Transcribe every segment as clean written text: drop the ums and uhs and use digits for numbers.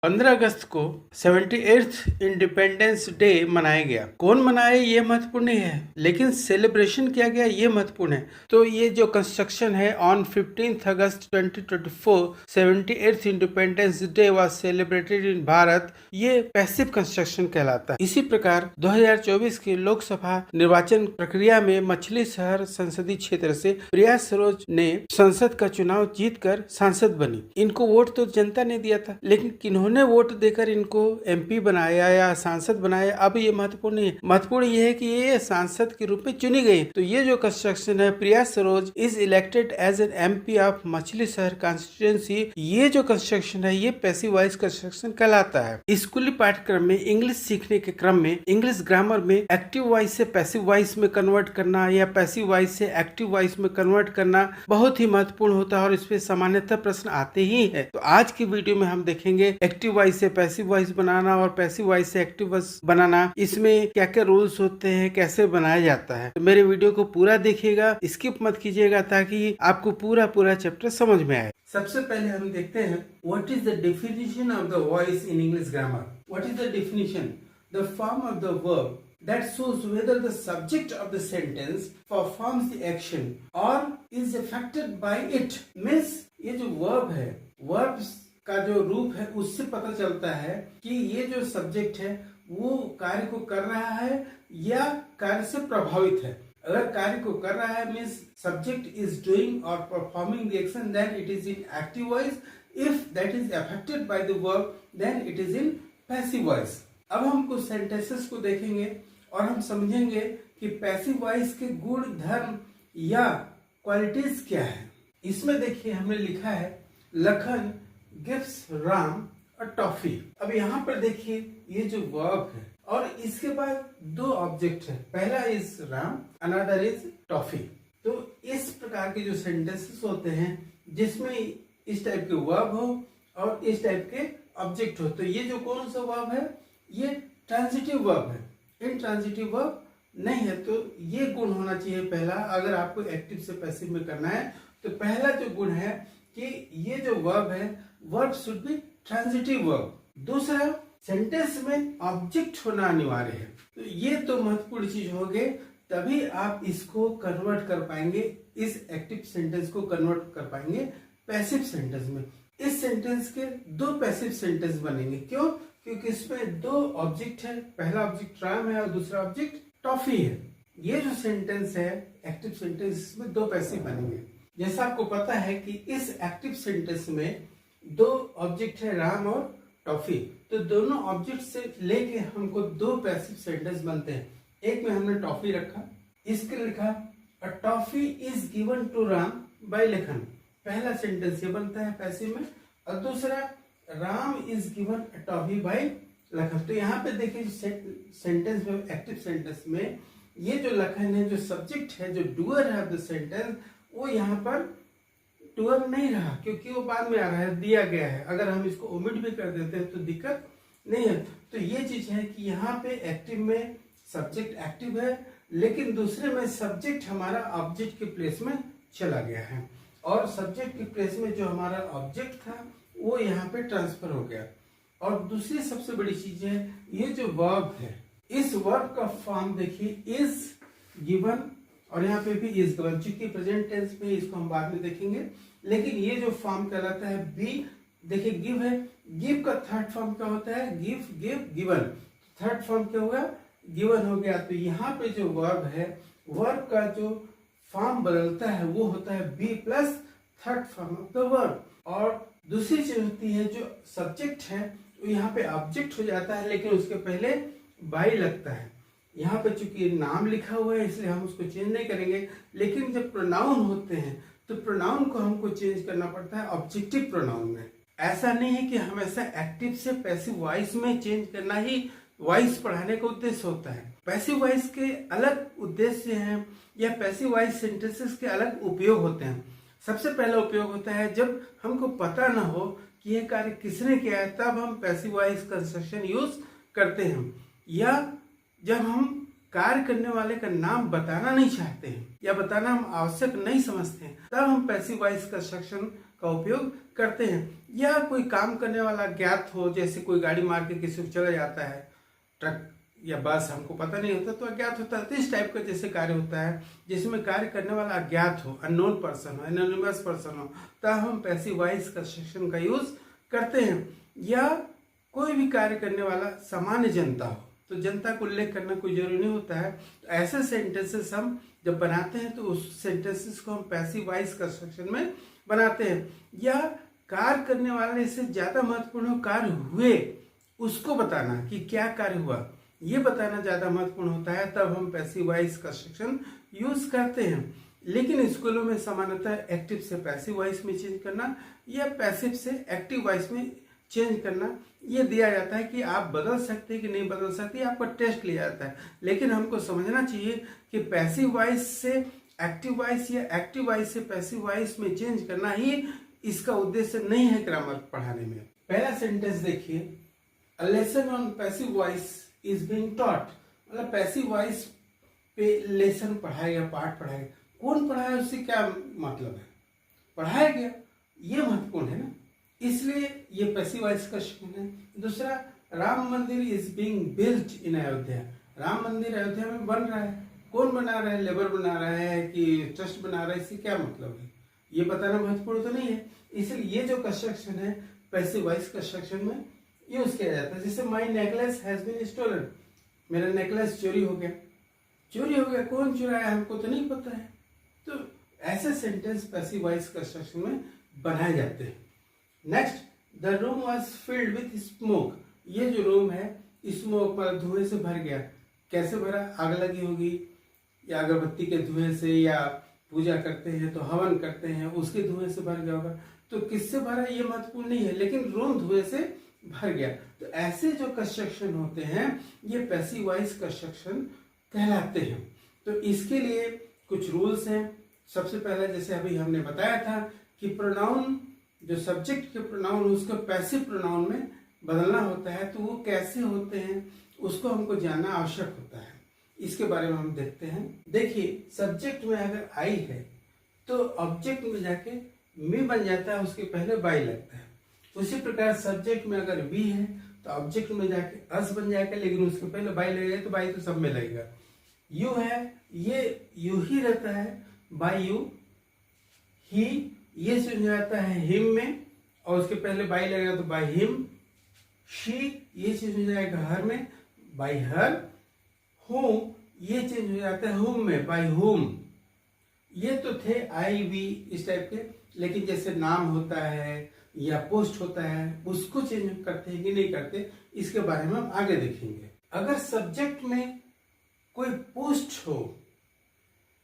15 अगस्त को 78th independence day मनाया गया। कौन मनाए ये महत्वपूर्ण नहीं है, लेकिन सेलिब्रेशन किया गया ये महत्वपूर्ण है। तो ये जो कंस्ट्रक्शन है on 15 August 2024 78th independence day was celebrated in Bharat, ये पैसिव कंस्ट्रक्शन कहलाता है। इसी प्रकार 2024 की लोकसभा निर्वाचन प्रक्रिया में मछली शहर संसदीय क्षेत्र से प्रिया सरोज ने संसद का चुनाव जीतकर सांसद बनी। इनको वोट तो जनता ने दिया था, लेकिन किन्होंने वोट देकर इनको एमपी बनाया या सांसद बनाया, अब ये महत्वपूर्ण नहीं है। महत्वपूर्ण ये है कि ये सांसद के रूप में चुनी गई। तो ये जो कंस्ट्रक्शन है, Priya Saroj is elected as an MP of Machhli Shahar constituency, ये जो कंस्ट्रक्शन है ये पैसिव वॉइस कंस्ट्रक्शन कहलाता है। स्कूली पाठ्यक्रम में इंग्लिश सीखने के क्रम में इंग्लिश ग्रामर में एक्टिव वॉइस से पैसिव वॉइस में कन्वर्ट करना या पैसिव वॉइस से एक्टिव वॉइस में कन्वर्ट करना बहुत ही महत्वपूर्ण होता है और इस पे सामान्यतः प्रश्न आते ही है। तो आज की वीडियो में हम देखेंगे एक्टिव वॉइस से पैसिव वॉइस बनाना और पैसिव वॉइस से एक्टिव वॉइस बनाना, इसमें क्या क्या रूल्स होते हैं, कैसे बनाया जाता है। तो मेरे वीडियो को पूरा देखिएगा, स्किप मत कीजिएगा ताकि आपको पूरा चैप्टर समझ में आए। सबसे पहले हम देखते हैं what is the definition of the voice in English grammar. What is the definition? The form of the verb that shows whether the subject of the sentence performs the action or is affected by it। means ये जो verb है, verbs का जो रूप है उससे पता चलता है कि ये जो सब्जेक्ट है वो कार्य को कर रहा है या कार्य से प्रभावित है। अगर कार्य को कर रहा है मीन्स सब्जेक्ट इज डूइंग और performing the action, then it is in active voice. If that is affected by the verb, then it is in passive voice. अब हम कुछ सेंटेंसेस को देखेंगे और हम समझेंगे कि पैसिव वॉइस के गुण धर्म या क्वालिटीज क्या है। इसमें देखिए हमने लिखा है Lakhan gives Ram a toffee. अब यहाँ पर देखिए ये जो वर्ब है और इसके बाद दो ऑब्जेक्ट है, पहला is Ram, another is toffee. तो इस प्रकार के जो सेंटेंसेस होते हैं जिसमें इस टाइप के वर्ब हो और इस टाइप के ऑब्जेक्ट हो, तो ये जो कौन सा वर्ब है, ये ट्रांजिटिव वर्ब है। इंट्रांजिटिव वर्ब नहीं है, तो ये गुण होना चाहिए पहला। अगर आपको एक्टिव से पैसिव में करना है तो पहला जो गुण है कि ये जो वर्ब है, verb should be transitive verb. दूसरा, सेंटेंस में ऑब्जेक्ट होना अनिवार्य है। तो ये तो महत्वपूर्ण चीज हो गई, तभी आप इसको कन्वर्ट कर पाएंगे, इस एक्टिव सेंटेंस को कन्वर्ट कर पाएंगे पैसिव सेंटेंस में। इस सेंटेंस के दो पैसिव सेंटेंस बनेंगे। क्यों? क्योंकि इसमें दो ऑब्जेक्ट है, पहला ऑब्जेक्ट राम है और दूसरा ऑब्जेक्ट टॉफी है। ये जो सेंटेंस है एक्टिव सेंटेंस, इसमें दो पैसिव बनेंगे। जैसा आपको पता है कि इस एक्टिव सेंटेंस में दो ऑब्जेक्ट है, राम और टॉफी, तो दोनों ऑब्जेक्ट से लेके हमको दो पैसिव सेंटेंस बनते हैं। एक में हमने टॉफी रखा, इसके लिखा a toffee is given to Ram by Lakhan, पहला सेंटेंस ये बनता है पैसिव में। और दूसरा Ram is given a toffee by Lakhan. तो यहाँ पे देखिए सेंटेंस में, एक्टिव सेंटेंस में ये जो लखन है, जो सब्जेक्ट है, जो डूअर है ऑफ द सेंटेंस, वो यहाँ पर डूअर नहीं रहा क्योंकि वो बाद में आ रहा है, दिया गया है। अगर हम इसको ओमिट भी कर देते हैं तो दिक्कत नहीं है। तो ये चीज है कि यहाँ पे एक्टिव में सब्जेक्ट एक्टिव है, लेकिन दूसरे में सब्जेक्ट हमारा ऑब्जेक्ट के प्लेस में चला गया है और सब्जेक्ट के प्लेस में जो हमारा ऑब्जेक्ट था वो यहाँ पे ट्रांसफर हो गया। और दूसरी सबसे बड़ी चीज है ये जो वर्ब है, इस वर्ब का फॉर्म देखिए इज गिवन और यहाँ पे भी इज गिवन, चूंकि प्रेजेंट टेंस में इसको हम बाद में देखेंगे। लेकिन ये जो फॉर्म कहलाता है बी, देखिए गिव है, गिव का थर्ड फॉर्म क्या होता है, give, give, given. Third form क्या होगा, गिवन हो गया। तो यहाँ पे जो वर्ब है, वर्ब का जो फॉर्म बदलता है वो होता है be plus third form of the verb. और दूसरी चीज होती है जो सब्जेक्ट है वो यहाँ पे ऑब्जेक्ट हो जाता है, लेकिन उसके पहले बाई लगता है। यहाँ पे चूंकि नाम लिखा हुआ है इसलिए हम उसको चेंज नहीं करेंगे, लेकिन जब प्रोनाउन होते हैं तो प्रोनाउन को हमको चेंज करना पड़ता है ऑब्जेक्टिव प्रोनाउन में। ऐसा नहीं है कि हमेशा एक्टिव से पैसिव वॉइस में चेंज करना ही वॉइस पढ़ाने का उद्देश्य होता है। पैसिव वॉइस के अलग उद्देश्य हैं या पैसिव वॉइस सेंटेंसेस के अलग उपयोग होते हैं। सबसे पहला उपयोग होता है जब हमको पता ना हो कि यह कार्य किसने किया है, तब हम पैसिव वॉइस कंस्ट्रक्शन यूज करते हैं। या जब हम कार्य करने वाले का नाम बताना नहीं चाहते हैं या बताना हम आवश्यक नहीं समझते हैं, तब हम पैसिव वॉइस कंस्ट्रक्शन का उपयोग करते हैं। या कोई काम करने वाला ज्ञात हो, जैसे कोई गाड़ी मार के किसी को चला जाता है, ट्रक या बस, हमको पता नहीं होता तो अज्ञात होता है। तो इस टाइप का जैसे कार्य होता है जिसमें कार्य करने वाला अज्ञात हो, अननोन पर्सन हो, एनोनिमस पर्सन हो, तब हम पैसिव वॉइस कंस्ट्रक्शन का यूज करते हैं। या कोई भी कार्य करने वाला सामान्य जनता हो, तो जनता को उल्लेख करना कोई जरूरी नहीं होता है। तो ऐसे सेंटेंसेस हम जब बनाते हैं तो उस सेंटेंसेस को हम पैसिव वॉइस कंस्ट्रक्शन में बनाते हैं। या कार्य करने वाले से ज्यादा महत्वपूर्ण कार्य हुए उसको बताना कि क्या कार्य हुआ, ये बताना ज्यादा महत्वपूर्ण होता है, तब हम पैसिव वॉइस कंस्ट्रक्शन यूज करते हैं। लेकिन स्कूलों में सामान्यतः एक्टिव से पैसिव वॉइस में चेंज करना या पैसिव से एक्टिव वॉइस में चेंज करना ये दिया जाता है कि आप बदल सकते हैं कि नहीं बदल सकते, आपका टेस्ट लिया जाता है। लेकिन हमको समझना चाहिए कि पैसिव वॉइस से एक्टिव वॉइस या एक्टिव वॉइस से पैसिव वॉइस में चेंज करना ही इसका उद्देश्य नहीं है ग्रामर पढ़ाने में। पहला सेंटेंस देखिए, a lesson on passive voice is being taught, मतलब पैसिव वॉइस पे लेसन पढ़ाया गया, पाठ पढ़ाया गया। कौन पढ़ाया, उससे क्या मतलब है, पढ़ाया गया, ये महत्वपूर्ण है ना, इसलिए ये पैसिव वॉइस का शब्द है। दूसरा, राम मंदिर is being built in Ayodhya, Ram मंदिर अयोध्या में बन रहा है। कौन बना रहा है, लेबर बना रहा है कि ट्रस्ट बना रहा है, इससे क्या मतलब है, ये बताना महत्वपूर्ण तो नहीं है। इसलिए ये जो कंस्ट्रक्शन है पैसिव वॉइस कंस्ट्रक्शन में यूज किया जाता है। जैसे माई नेकलेस हैज बीन स्टोलन, मेरा नेकलेस चोरी हो गया। चोरी हो गया, कौन चुराया हमको तो नहीं पता है। तो ऐसे सेंटेंस पैसिव वॉइस कंस्ट्रक्शन में बनाए जाते हैं। Next, the room was filled with smoke, ये जो रूम है स्मोक मतलब धुएं से भर गया। कैसे भरा, आग लगी होगी या अगरबत्ती के धुएं से, या पूजा करते हैं तो हवन करते हैं उसके धुएं से भर गया होगा। तो किससे भरा ये महत्वपूर्ण नहीं है, लेकिन रूम धुएं से भर गया। तो ऐसे जो कंस्ट्रक्शन होते हैं ये पैसिव वॉइस कंस्ट्रक्शन कहलाते हैं। तो इसके लिए कुछ रूल्स हैं। सबसे पहले जैसे अभी हमने बताया था कि प्रोनाउन, जो सब्जेक्ट के प्रोनाउन उसको पैसिव प्रोनाउन में बदलना होता है, तो वो कैसे होते हैं उसको हमको जानना आवश्यक होता है। इसके बारे में हम देखते हैं। देखिए, सब्जेक्ट में अगर आई है तो ऑब्जेक्ट में जाके मी बन जाता है, उसके पहले बाई लगता है। उसी प्रकार सब्जेक्ट में अगर वी है तो ऑब्जेक्ट में जाके अस बन जाएगा, लेकिन उसके पहले बाई लगेगा, तो बाई तो सब में लगेगा। यू है, ये यू ही रहता है, बाई यू। ही, ये चेंज हो जाता है हिम में, और उसके पहले बाई लगेगा तो बाई हिम। शी, ये चेंज हो जाएगा हर में, बाई हर। हूम, ये चेंज हो जाता है हुम में, बाई हुम। ये तो थे आई वी इस टाइप के, लेकिन जैसे नाम होता है या पोस्ट होता है उसको चेंज करते हैं कि नहीं करते, इसके बारे में हम आगे देखेंगे। अगर सब्जेक्ट में कोई पोस्ट हो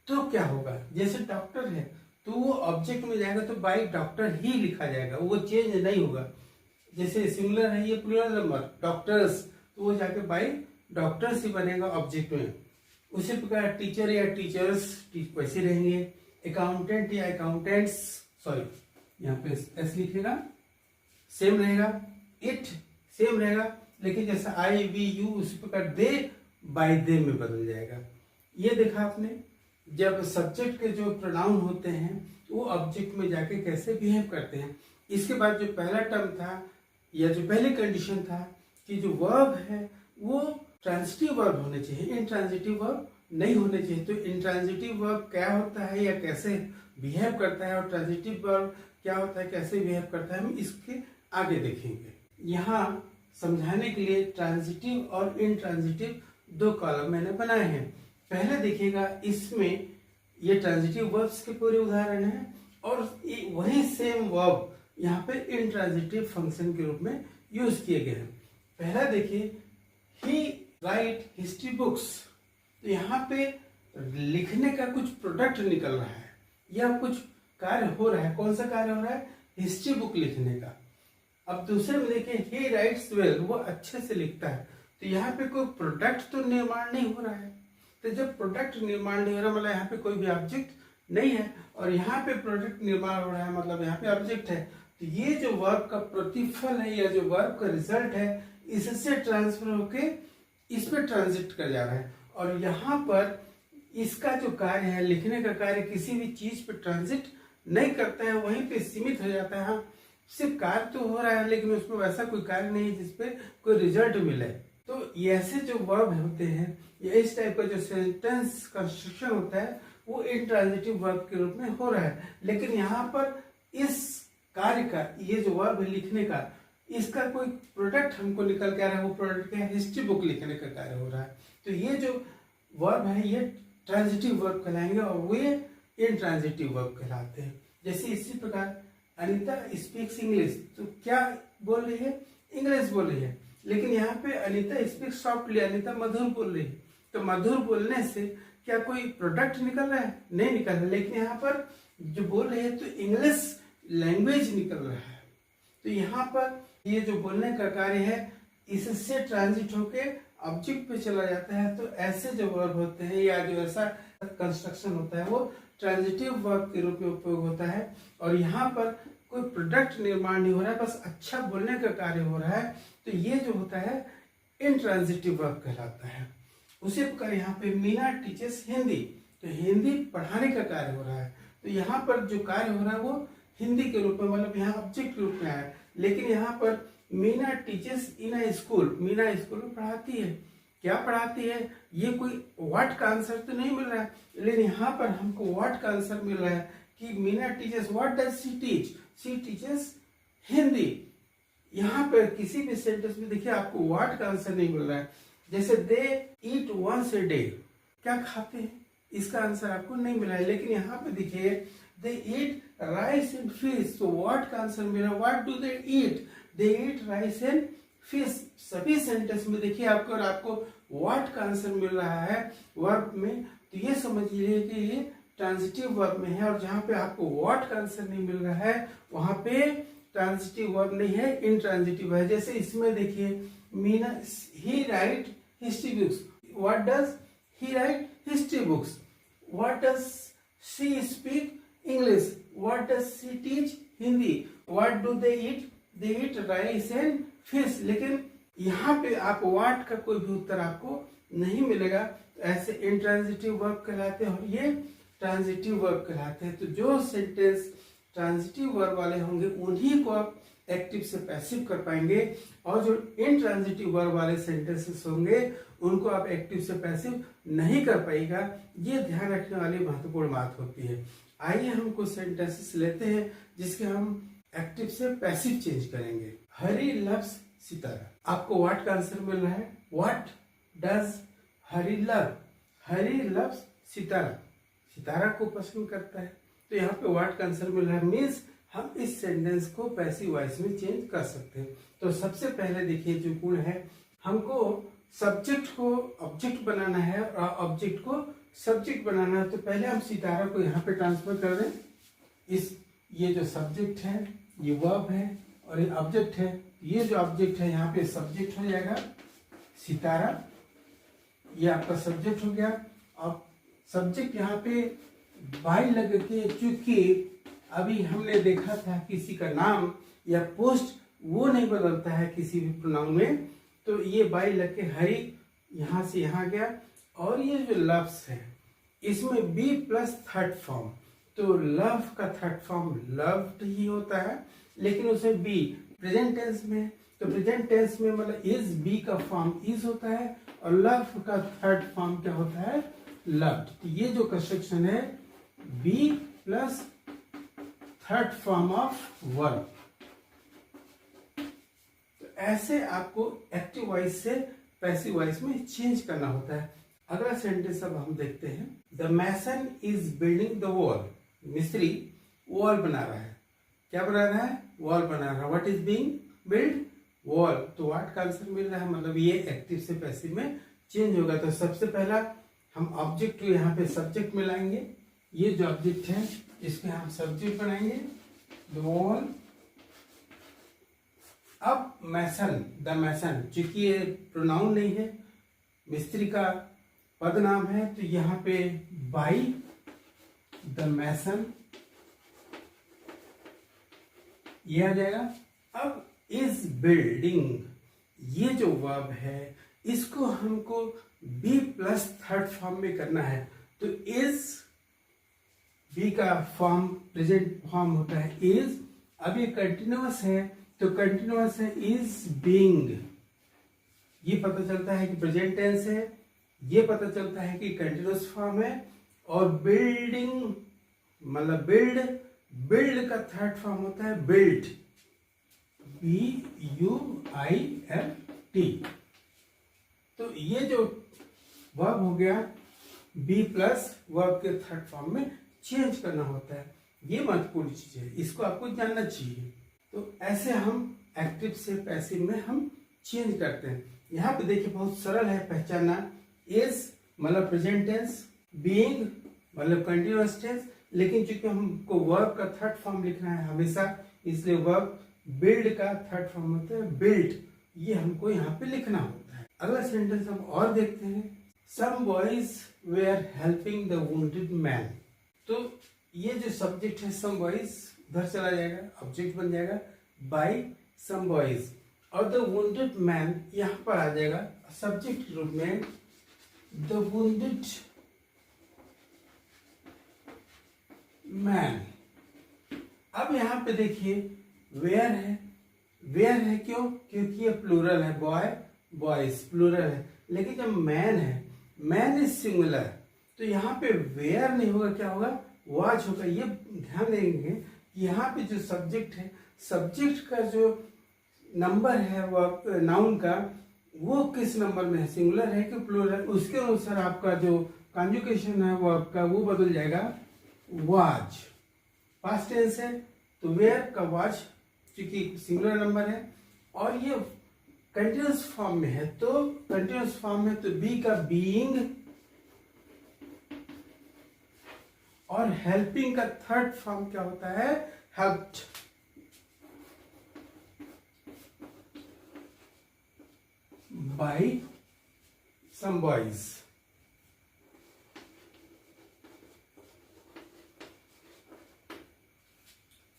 तो क्या होगा, जैसे डॉक्टर है तो वो ऑब्जेक्ट में जाएगा तो बाई डॉक्टर ही लिखा जाएगा, वो चेंज नहीं होगा। जैसे सिंगुलर है ये प्लूरल नंबर डॉक्टर्स, तो वो जाके बाई डॉक्टर्स ही बनेगा ऑब्जेक्ट में। उसी प्रकार टीचर या टीचर्स वैसे रहेंगे। अकाउंटेंट या अकाउंटेंट्स, सॉरी यहाँ पे एस लिखेगा, सेम रहेगा। इट सेम रहेगा, लेकिन जैसा आई वी यू उसी प्रकार दे बाई दे में बदल जाएगा। ये देखा आपने, जब सब्जेक्ट के जो प्रोनाउन होते हैं वो ऑब्जेक्ट में जाके कैसे बिहेव करते हैं। इसके बाद जो पहला टर्म था या जो पहली कंडीशन था कि जो वर्ब है वो ट्रांजिटिव वर्ब होने चाहिए, इंट्रांजिटिव वर्ब नहीं होने चाहिए। तो इंट्रांजिटिव वर्ब क्या होता है या कैसे बिहेव करता है, और ट्रांजिटिव वर्ब क्या होता है कैसे बिहेव करता है, हम इसके आगे देखेंगे। यहाँ समझाने के लिए ट्रांजिटिव और इंट्रांजिटिव दो कॉलम मैंने बनाए हैं। पहले देखिएगा, इसमें ये ट्रांजिटिव वर्ब्स के पूरे उदाहरण हैं, और वही सेम वर्ब यहाँ पे इंट्रांजिटिव फंक्शन के रूप में यूज किए गए हैं। पहला देखिए, ही राइट हिस्ट्री बुक्स, तो यहाँ पे लिखने का कुछ प्रोडक्ट निकल रहा है या कुछ कार्य हो रहा है। कौन सा कार्य हो रहा है, हिस्ट्री बुक लिखने का। अब दूसरे में देखिए, ही राइट्स वेल, वो अच्छे से लिखता है। तो यहाँ पे कोई प्रोडक्ट तो निर्माण नहीं हो रहा है। तो जब प्रोडक्ट निर्माण नहीं हो रहा मतलब यहाँ पे कोई भी ऑब्जेक्ट नहीं है, और यहाँ पे प्रोडक्ट निर्माण हो रहा है मतलब यहाँ पे ऑब्जेक्ट है। तो ये जो वर्ब का प्रतिफल है या जो वर्ब का रिजल्ट है, इससे ट्रांसफर होके इस पे ट्रांजिट कर जा रहा है। और यहाँ पर इसका जो कार्य है, लिखने का कार्य, किसी भी चीज पे ट्रांजिट नहीं करता है वहीं पे सीमित हो जाता है। हाँ, सिर्फ कार्य तो हो रहा है लेकिन उसमें वैसा कोई कार्य नहीं है जिसपे कोई रिजल्ट मिले। तो ऐसे जो वर्ब होते हैं या इस टाइप का जो सेंटेंस कंस्ट्रक्शन होता है वो इंट्रांजिटिव वर्ब के रूप में हो रहा है। लेकिन यहाँ पर इस कार्य का, ये जो वर्ब है लिखने का, इसका कोई प्रोडक्ट हमको निकल के आ रहा है। वो प्रोडक्ट क्या है? हिस्ट्री बुक लिखने का कार्य हो रहा है। तो ये जो वर्ब है ये ट्रांजिटिव वर्ब कहलाएंगे और वे इंट्रांजिटिव वर्ब कहलाते हैं। जैसे इसी प्रकार अनीता स्पीक्स इंग्लिश, तो क्या बोल रही है? इंग्लिश बोल रही है। लेकिन यहाँ पे अनीता स्पीक्स सॉफ्टली, अनीता मधुर बोल रही है। तो मधुर बोलने से क्या कोई प्रोडक्ट निकल रहा है? नहीं निकल रहा है। लेकिन यहाँ पर जो बोल रही है तो इंग्लिश लैंग्वेज निकल रहा है। तो यहाँ पर ये जो बोलने का कार्य है इससे ट्रांजिट होके ऑब्जेक्ट पे चला जाता है। तो ऐसे जो वर्ब होते हैं या जो ऐसा कंस्ट्रक्शन होता है वो ट्रांजिटिव वर्ब के रूप में उपयोग होता है। और यहाँ पर कोई प्रोडक्ट निर्माण नहीं हो रहा है, बस अच्छा बोलने का कार्य हो रहा है। तो ये जो होता है इंट्रांजिटिव वर्ब कहलाता है। उसी प्रकार यहाँ पे मीना टीचर्स हिंदी, तो हिंदी पढ़ाने का कार्य हो रहा है। तो यहाँ पर जो कार्य हो रहा है वो हिंदी के रूप में, मतलब यहाँ ऑब्जेक्ट रूप में आया। लेकिन यहाँ पर Meena teachers in a school, Meena school में पढ़ाती है। क्या पढ़ाती है? ये कोई व्हाट का आंसर तो नहीं मिल रहा है, लेकिन यहाँ पर हमको व्हाट का आंसर मिल रहा है कि Meena teachers what does she teach, she teachers Hindi. यहाँ पर किसी भी सेंटेंस में देखिए आपको व्हाट का आंसर नहीं मिल रहा है। जैसे दे ईट वंस ए डे, क्या खाते हैं? इसका आंसर आपको नहीं मिला है। लेकिन यहाँ पे देखिए दे ईट राइस एंड फिश, तो व्हाट का आंसर मिला। What do they eat? They eat rice and fish. सभी सेंटेंस में देखिए आपको व्हाट का आंसर मिल रहा है वर्ब में। तो ये समझ लीजिए कि ये ट्रांजिटिव वर्ब में है। और जहाँ पे आपको व्हाट का आंसर नहीं मिल रहा है वहां पे ट्रांजिटिव वर्ब नहीं है, इनट्रांजिटिव है। जैसे इसमें देखिए Meena he write history books, what does he write history books. What does she speak English, what does she teach Hindi. What do they eat? They eat rice and fish. लेकिन यहाँ पे आप व्हाट का कोई भी उत्तर आपको नहीं मिलेगा। तो ऐसे इंट्रांजिटिव वर्ब कहलाते हैं और ये ट्रांजिटिव वर्ब कहलाते हैं। तो जो सेंटेंस ट्रांजिटिव वर्ब वाले होंगे उन्हीं को आप एक्टिव से पैसिव कर पाएंगे, और जो इनट्रांजिटिव वर्ब वाले सेंटेंसेस होंगे उनको आप एक्टिव से पैसिव नहीं कर पाएगा। ये ध्यान रखने वाली महत्वपूर्ण बात होती है। आइए हम कुछ सेंटेंसेस लेते हैं जिसके हम एक्टिव से पैसिव चेंज करेंगे। हरी लव्स सितारा, आपको व्हाट का आंसर मिल रहा है। What does Hari love? Hari loves Sitara, Sitara को पसंद करता है। तो यहाँ पे व्हाट का आंसर मिल रहा है। मीन्स हम इस सेंटेंस को पैसिव वॉइस में चेंज कर सकते हैं। तो सबसे पहले देखिए जो गुण है, हमको सब्जेक्ट को ऑब्जेक्ट बनाना है और ऑब्जेक्ट को सब्जेक्ट बनाना है। तो पहले हम सितारा को यहाँ पे ट्रांसफर कर दें। ये जो सब्जेक्ट है ये वर्ब है और ये ऑब्जेक्ट है। ये जो ऑब्जेक्ट है यहाँ पे सब्जेक्ट हो जाएगा सितारा, ये आपका सब्जेक्ट हो गया। अब सब्जेक्ट यहाँ पे बाई लग के, चूंकि अभी हमने देखा था किसी का नाम या पोस्ट वो नहीं बदलता है किसी भी प्रोनाउन में, तो ये बाई लग के हरी यहाँ से यहाँ गया। और ये जो लव्स है इसमें बी प्लस थर्ड फॉर्म, तो लव का थर्ड फॉर्म लव्ड ही होता है, लेकिन उसमें बी प्रेजेंट टेंस में, तो प्रेजेंट टेंस में मतलब इज, बी का फॉर्म इज होता है और लव का थर्ड फॉर्म क्या होता है? लव्ड। तो ये जो कंस्ट्रक्शन है be plus third form of verb. तो ऐसे आपको एक्टिव वॉइस से पैसिव वॉइस में चेंज करना होता है। अगला सेंटेंस अब हम देखते हैं। The mason is building the wall, मिस्त्री वॉल बना रहा है। क्या बना रहा है? वॉल बना रहा है। What is being build? Wall. तो व्हाट का आंसर मिल रहा है, मतलब ये एक्टिव से पैसिव में चेंज होगा। तो सबसे पहला हम ऑब्जेक्ट को यहाँ पे सब्जेक्ट में लाएंगे। ये जो ऑब्जेक्ट है इसके हम सब्जेक्ट बनाएंगे द वॉल। अब मैसन, द मैसन, चूंकि ये प्रोनाउन नहीं है, मिस्त्री का पद नाम है, तो यहाँ पे बाई द मैसन ये आ जाएगा। अब इज बिल्डिंग, ये जो वर्ब है इसको हमको बी प्लस थर्ड फॉर्म में करना है। तो इज बी का फॉर्म प्रेजेंट फॉर्म होता है इज। अब ये कंटिन्यूअस है तो कंटिन्यूअस है इज बीइंग, ये पता चलता है कि प्रेजेंट टेंस है, ये पता चलता है कि कंटिन्यूअस फॉर्म है। और बिल्डिंग मतलब बिल्ड, बिल्ड का थर्ड फॉर्म होता है बिल्ट, BUILT। तो ये जो वर्ब हो गया बी प्लस वर्ब के थर्ड फॉर्म में चेंज करना होता है, ये महत्वपूर्ण चीज है, इसको आपको जानना चाहिए। तो ऐसे हम एक्टिव से पैसिव में हम चेंज करते हैं। यहाँ पे देखिए बहुत सरल है पहचानना, इज मतलब प्रेजेंट टेंस, बीइंग मतलब कंटिन्यूअस टेंस, लेकिन चूंकि हमको वर्ब का थर्ड फॉर्म लिखना है हमेशा, इसलिए वर्ब बिल्ड का थर्ड फॉर्म होता है बिल्ट, ये हमको यहाँ पे लिखना होता है। अगला सेंटेंस हम और देखते हैं, some boys were helping the wounded man. तो ये जो सब्जेक्ट है सम बॉयज उधर चला जाएगा, ऑब्जेक्ट बन जाएगा बाय सम बॉयज, और द वुंडेड मैन यहाँ पर आ जाएगा सब्जेक्ट रूप में, द वुंडेड मैन। अब यहाँ पे देखिए वेयर है, वेयर है क्यों? क्योंकि ये प्लूरल है, बॉय बॉयज प्लूरल है, लेकिन जब मैन है, मैन इज सिंगुलर, तो यहाँ पे वेयर नहीं होगा, क्या होगा? वाज होगा। ये ध्यान देंगे कि यहाँ पे जो सब्जेक्ट है, सब्जेक्ट का जो नंबर है वो नाउन का, वो किस नंबर में है, सिंगुलर है कि प्लूरल, उसके अनुसार आपका जो कॉन्जुगेशन है वो आपका वो बदल जाएगा, वाज। पास्ट टेंस है तो वेयर का वाज क्योंकि सिंगुलर नंबर है, और ये कंटिन्यूअस फॉर्म में है, तो कंटिन्यूअस फॉर्म में तो बी का बीइंग, और हेल्पिंग का थर्ड फॉर्म क्या होता है, हेल्प्ड। Bye some boys.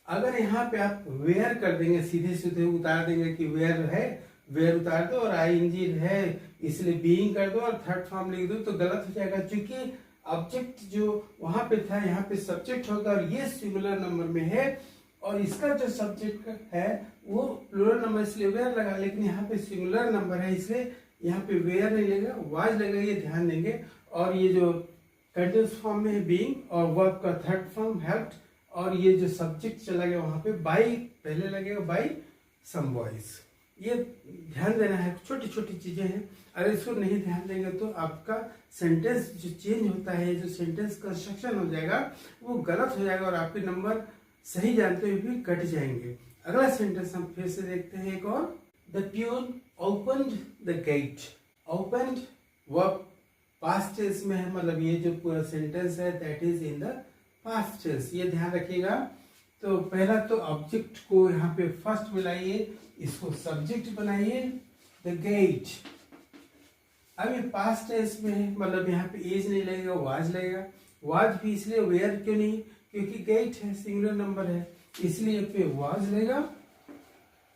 अगर यहाँ पे आप वेयर कर देंगे, सीधे सीधे उतार देंगे कि वेयर है, वेयर उतार दो और आईएनजी है इसलिए बीइंग कर दो और थर्ड फॉर्म लिख दो, तो गलत हो जाएगा, क्योंकि ऑब्जेक्ट जो वहां पे था यहाँ पे सब्जेक्ट होगा, और ये सिंगुलर नंबर में है, और इसका जो सब्जेक्ट है वो प्लूरल नंबर इसलिए वेयर लगा, लेकिन यहाँ पे सिंगुलर नंबर है इसलिए यहाँ पे वेयर नहीं लगेगा, वाज लगेगा, ये ध्यान देंगे। और ये जो कंटिन्यूअस फॉर्म में है बीइंग, और वर्ब का थर्ड फॉर्म हेल्प्ड, और ये जो सब्जेक्ट चला गया वहां पे बाय पहले लगेगा, बाय सम बॉयज। ये ध्यान देना है, छोटी छोटी चीजें हैं, अगर इसको नहीं ध्यान देंगे तो आपका सेंटेंस जो चेंज होता है, जो सेंटेंस कंस्ट्रक्शन हो जाएगा वो गलत हो जाएगा, और आपके नंबर सही जानते हुए भी कट जाएंगे। अगला सेंटेंस हम फिर से देखते हैं एक और, the peon opened the gate. Opened verb past tense में है, मतलब ये जो पूरा सेंटेंस है that is in the past tense, ये ध्यान रखिएगा। तो पहला तो ऑब्जेक्ट को यहाँ पे फर्स्ट मिलाइए, इसको सब्जेक्ट बनाइए, द गेट। अब ये पास्ट टेंस में है, मतलब यहाँ पे एज नहीं लगेगा, वाज लगेगा। वाज भी इसलिए वेयर क्यों नहीं, क्योंकि गेट है, सिंगुलर नंबर है, इसलिए पे वाज लगेगा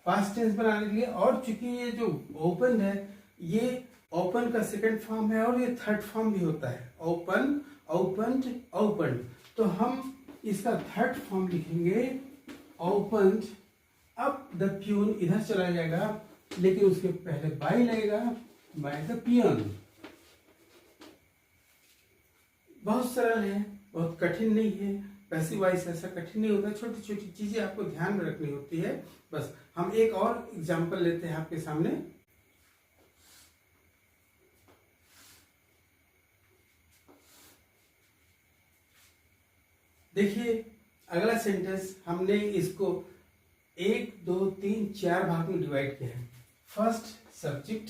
पास्ट टेंस बनाने के लिए। और चूंकि ये जो ओपन है, ये ओपन का सेकंड फॉर्म है और ये थर्ड फॉर्म भी होता है, ओपन, ओपन्ड, ओपन्ड। तो हम इसका थर्ड फॉर्म लिखेंगे ओपन्ड। अब द प्यून इधर चला जाएगा, लेकिन उसके पहले बाय लगेगा, बाय द पियन। बहुत सरल है, बहुत कठिन नहीं है, पैसिव वॉइस ऐसा कठिन नहीं होता, छोटी छोटी चीजें आपको ध्यान में रखनी होती है बस। हम एक और एग्जांपल लेते हैं आपके सामने। देखिए अगला सेंटेंस हमने इसको 1 2 3 4 भाग में डिवाइड किया है। First subject,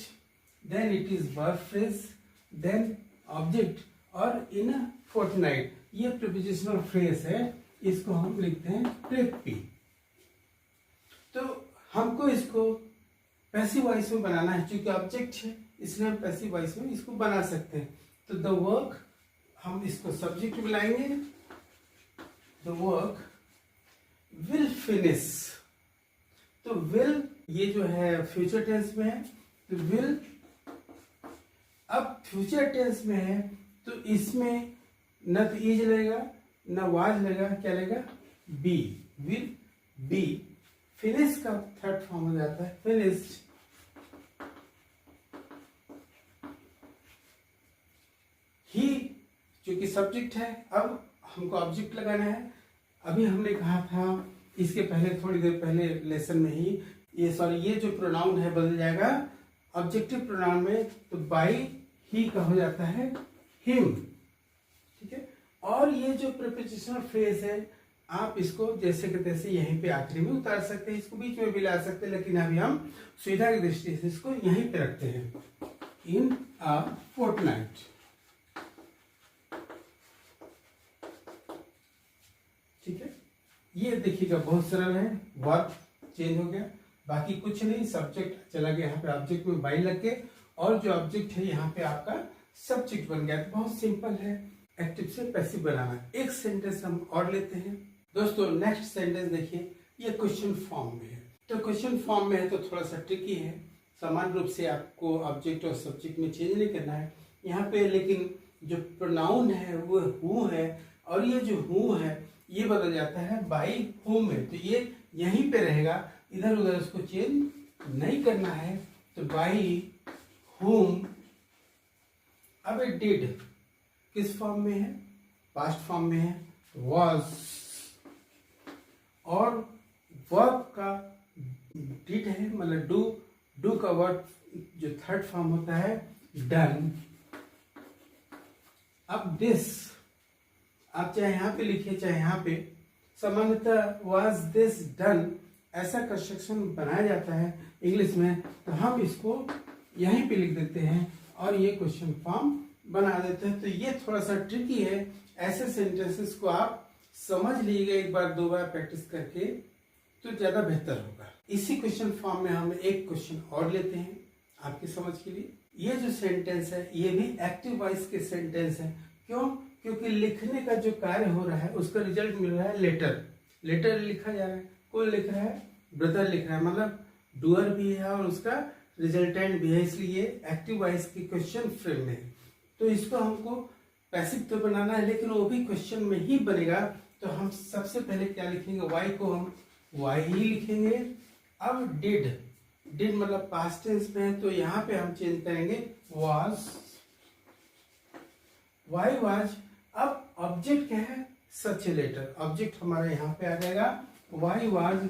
then it is verb phrase, then object, और इन फोर्टनाइट। ये प्रीपोजिशनल फ्रेज है, इसको हम लिखते हैं प्रेपी। तो हमको इसको पैसिव वॉइस में बनाना है, क्योंकि ऑब्जेक्ट है इसलिए हम पैसिव वॉइस में इसको बना सकते हैं। तो द वर्क, हम इसको सब्जेक्ट मिलाएंगे, द वर्क विल फिनिश। तो विल ये जो है फ्यूचर टेंस में है, तो विल अब फ्यूचर टेंस में है तो इसमें न तो इज लगेगा ना वाज लगेगा, क्या लगेगा, बी, विल बी। फिनिश का थर्ड फॉर्म हो जाता है फिनिश्ड। ही क्योंकि सब्जेक्ट है, अब हमको ऑब्जेक्ट लगाना है। अभी हमने कहा था इसके पहले, थोड़ी देर पहले लेसन में ही, ये जो प्रोनाउन है बदल जाएगा ऑब्जेक्टिव प्रोनाउन में, तो बाई ही का हो जाता है हिम, ठीक है। और ये जो प्रीपोजिशनल फ्रेज है, आप इसको जैसे कि तैसे यहीं पे आखिरी में उतार सकते हैं, इसको बीच में भी ला सकते हैं, लेकिन अभी हम सुविधा की दृष्टि से इसको यहीं पे रखते हैं। इन अ फोर्टनाइट, ठीक है। ये देखिएगा बहुत सरल है, वर्ब चेंज हो गया, बाकी कुछ नहीं, सब्जेक्ट चला गया यहाँ पे ऑब्जेक्ट में बाई लग के, और जो ऑब्जेक्ट है यहाँ पे आपका सब्जेक्ट बन गया। तो बहुत सिंपल है एक्टिव से पैसिव बनाना। एक सेंटेंस हम और लेते हैं दोस्तों। नेक्स्ट सेंटेंस देखिए, ये क्वेश्चन फॉर्म में है। तो क्वेश्चन फॉर्म में है तो थोड़ा सा ट्रिकी है, समान रूप से आपको ऑब्जेक्ट और सब्जेक्ट में चेंज नहीं करना है यहाँ पे, लेकिन जो प्रोनाउन है वो हु है, और ये जो हु है ये बदल जाता है बाई हुम में, तो ये यहीं पे रहेगा, इधर उधर उसको चेंज नहीं करना है। तो बाई हुम। अब एक डिड किस फॉर्म में है, पास्ट फॉर्म में है, वॉज। और वर्ब का डिड है, मतलब डू का वर्ब जो थर्ड फॉर्म होता है डन। अब दिस आप चाहे यहाँ पे लिखिए चाहे यहाँ पे, सामान्यतः वाज दिस डन ऐसा कंस्ट्रक्शन बनाया जाता है इंग्लिश में, तो हम इसको यहीं पे लिख देते हैं और ये क्वेश्चन फॉर्म बना देते हैं। तो ये थोड़ा सा ट्रिकी है, ऐसे सेंटेंसेस को आप समझ लीजिएगा एक बार दो बार प्रैक्टिस करके तो ज्यादा बेहतर होगा। इसी क्वेश्चन फॉर्म में हम एक क्वेश्चन और लेते हैं आपकी समझ के लिए। ये जो सेंटेंस है ये भी एक्टिव वॉइस के सेंटेंस है। क्यों? क्योंकि लिखने का जो कार्य हो रहा है उसका रिजल्ट मिल रहा है लेटर। लेटर लिखा जा रहा है, कौन लिख रहा है? ब्रदर लिख रहा है, मतलब डूअर भी है और उसका रिजल्टेंट भी है, इसलिए एक्टिव वॉइस की क्वेश्चन फ्रेम में है। तो इसको हमको पैसिव तो बनाना है, लेकिन वो भी क्वेश्चन में ही बनेगा। तो हम सबसे पहले क्या लिखेंगे? वाई को हम वाई ही लिखेंगे। अब डिड मतलब पास्ट टेंस में है, तो यहाँ पे हम चेंज करेंगे वाज, वाई वाज। अब ऑब्जेक्ट क्या है? सच ए लेटर। ऑब्जेक्ट हमारा यहाँ पे आ जाएगा why was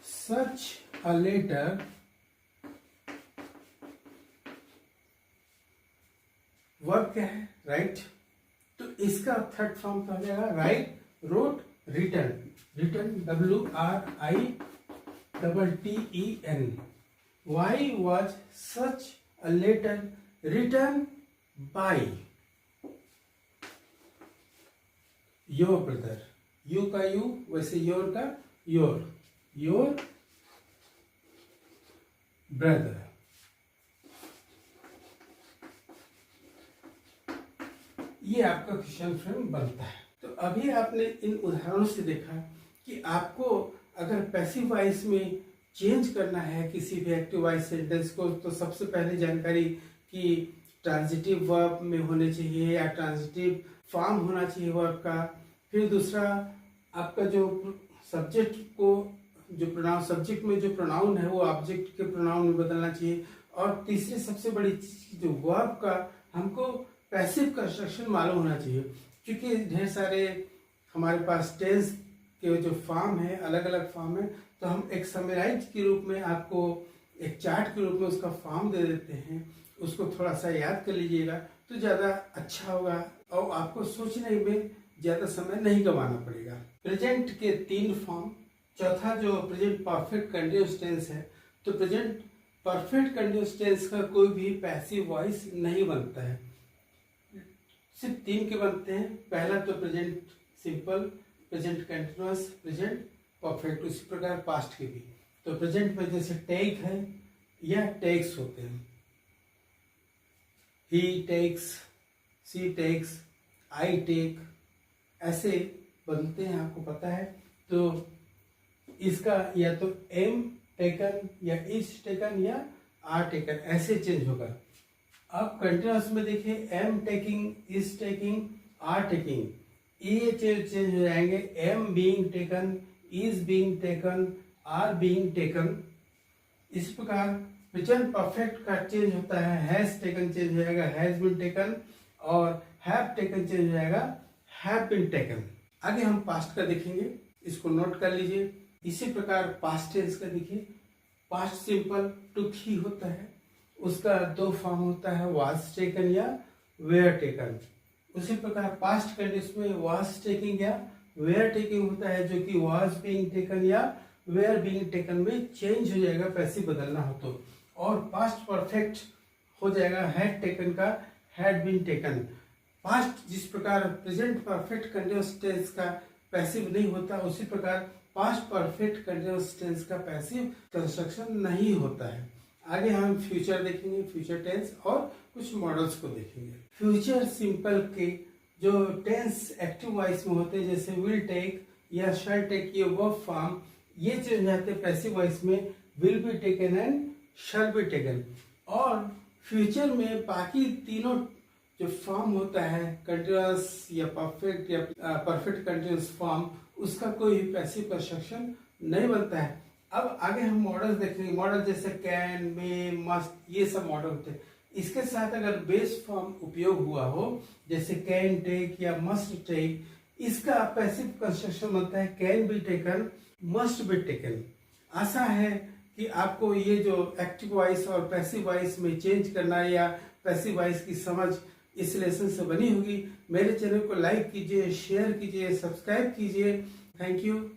such a letter. Verb क्या है? राइट। तो इसका थर्ड फॉर्म क्या हो जाएगा? Write, wrote, written. Written WRITTEN। Why was such a letter written by your brother. You का यू, वैसे योर का योर ब्रदर। ये आपका क्वेश्चन फ्रेम बनता है। तो अभी आपने इन उदाहरणों से देखा कि आपको अगर पैसिव वॉइस में चेंज करना है किसी भी एक्टिव वॉइस सेंटेंस को, तो सबसे पहले जानकारी कि ट्रांजिटिव वर्ब में होने चाहिए या ट्रांजिटिव फॉर्म होना चाहिए वर्ब का। फिर दूसरा, आपका जो सब्जेक्ट को जो प्रोनाउन, सब्जेक्ट में जो प्रोनाउन है वो ऑब्जेक्ट के प्रोनाउन में बदलना चाहिए। और तीसरी सबसे बड़ी चीज जो वर्ब का हमको पैसिव कंस्ट्रक्शन मालूम होना चाहिए, क्योंकि ढेर सारे हमारे पास टेंस के जो फॉर्म है अलग अलग फॉर्म है, तो हम एक समराइज के रूप में आपको एक चार्ट के रूप में उसका फॉर्म दे देते हैं। उसको थोड़ा सा याद कर लीजिएगा तो ज़्यादा अच्छा होगा और आपको सोचने में ज़्यादा समय नहीं गंवाना पड़ेगा। प्रेजेंट के 3 फॉर्म। चौथा जो प्रेजेंट परफेक्ट कंटिन्यूअस टेंस है, तो प्रेजेंट परफेक्ट कंटिन्यूअस टेंस का कोई भी पैसिव वॉइस नहीं बनता है, सिर्फ 3 के बनते हैं। पहला तो present simple, present continuous, present perfect. उसी प्रकार पास्ट के भी। तो प्रेजेंट में जैसे टेक है या टेक्स होते हैं, he takes, she takes, I take, ऐसे बनते हैं, आपको पता है। तो इसका या तो एम टेकन या इज टेकन या आर टेकन, ऐसे चेंज होगा। अब कंटिन्यूअस में देखिए am taking, is taking, are taking, ये चेंज हो जाएंगे, am being taken, is being taken, are being taken. इस प्रकार प्रेजेंट परफेक्ट का चेंज होता है, हैज टेकन चेंज हो जाएगा हैज बीन टेकन, और हैव टेकन चेंज हो जाएगा हैव बीन टेकन। आगे हम पास्ट का देखेंगे, इसको नोट कर लीजिए। इसी प्रकार पास्ट टेंस का देखिए, पास्ट सिंपल टुक ही होता है, उसका दो फॉर्म होता है, वाज टेकन या वेयर टेकन। उसी प्रकार पास्ट कंडीशन में वाज टेकिंग या वेयर टेकिंग होता है, जो कि वाज बीइंग टेकन या वेयर बीइंग टेकन में चेंज हो जाएगा, पैसे बदलना हो तो। और पास्ट परफेक्ट हो जाएगा हैड टेकन का हैड बीन टेकन। पास्ट जिस प्रकार प्रेजेंट परफेक्ट कंटिन्यूअस टेंस का पैसिव नहीं होता, उसी प्रकार पास्ट परफेक्ट कंटिन्यूअस टेंस का पैसिव कंस्ट्रक्शन नहीं होता है। आगे हम फ्यूचर देखेंगे, फ्यूचर टेंस और कुछ मॉडल्स को देखेंगे। फ्यूचर सिंपल के जो टेंस एक्टिव वॉइस में होते हैं, जैसे विल टेक या शैल टेक, ये वर्ब फॉर्म ये चेंज जाते हैं पैसिव वॉइस में, will be taken and shall be taken. और फ्यूचर में बाकी तीनों जो फॉर्म होता है, कंटिन्यूअस या परफेक्ट या परफेक्ट कंटिन्यूअस फॉर्म, उसका कोई पैसिव कंस्ट्रक्शन नहीं बनता है। अब आगे हम मॉडल्स देखेंगे। मॉडल जैसे कैन, मे, मस्ट, ये सब मॉडल होते हैं। इसके साथ अगर बेस फॉर्म उपयोग हुआ हो, जैसे कैन टेक या मस्ट टेक, इसका पैसिव कंस्ट्रक्शन बनता है can be taken, must be taken. आशा है कि आपको ये जो एक्टिव वॉइस और पैसिव वॉइस में चेंज करना या पैसिव वॉइस की समझ इस लेसन से बनी होगी। मेरे चैनल को लाइक कीजिए, शेयर कीजिए, सब्सक्राइब कीजिए। Thank you.